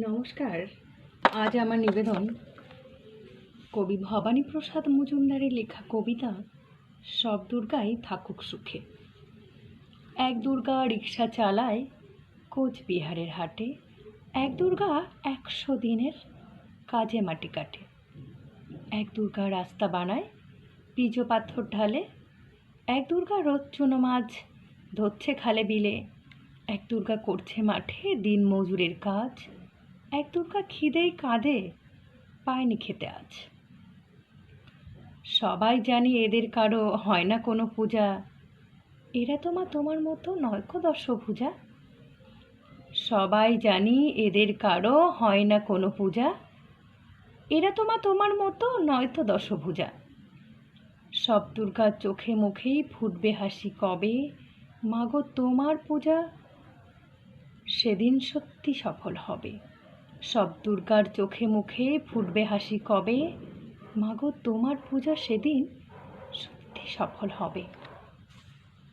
নমস্কার। আজ আমার নিবেদন কবি ভবানীপ্রসাদ মজুমদারের লেখা কবিতা সব দুর্গাই থাকুক সুখে। এক দুর্গা রিক্সা চালায় কোচবিহারের হাটে, এক দুর্গা 100 দিনের কাজে মাটি কাটে, এক দুর্গা রাস্তা বানায় পিজো পাথর ঢালে, এক দুর্গা রোজ চুনো মাছ ধরছে খালে বিলে, এক দুর্গা করছে মাঠে দিন মজুরের কাজ, এক দুর্গা খিদেই কাঁদে পায়নি খেতে আজ। সবাই জানি এদের কারো হয় না কোনো পূজা, এরা তোমার মতো নয়কো দশভুজা। সবাই জানি এদের কারো হয় না কোনো পূজা, এরা তোমার মতো নয়তো দশভুজা। সব দুর্গার চোখে মুখেই ফুটবে হাসি কবে, মাগো তোমার পূজা সেদিন সত্যি সফল হবে। সব দুর্গার চোখে মুখে ফুটবে হাসি কবে, মাগো তোমার পূজা সেদিন সত্যি সফল হবে।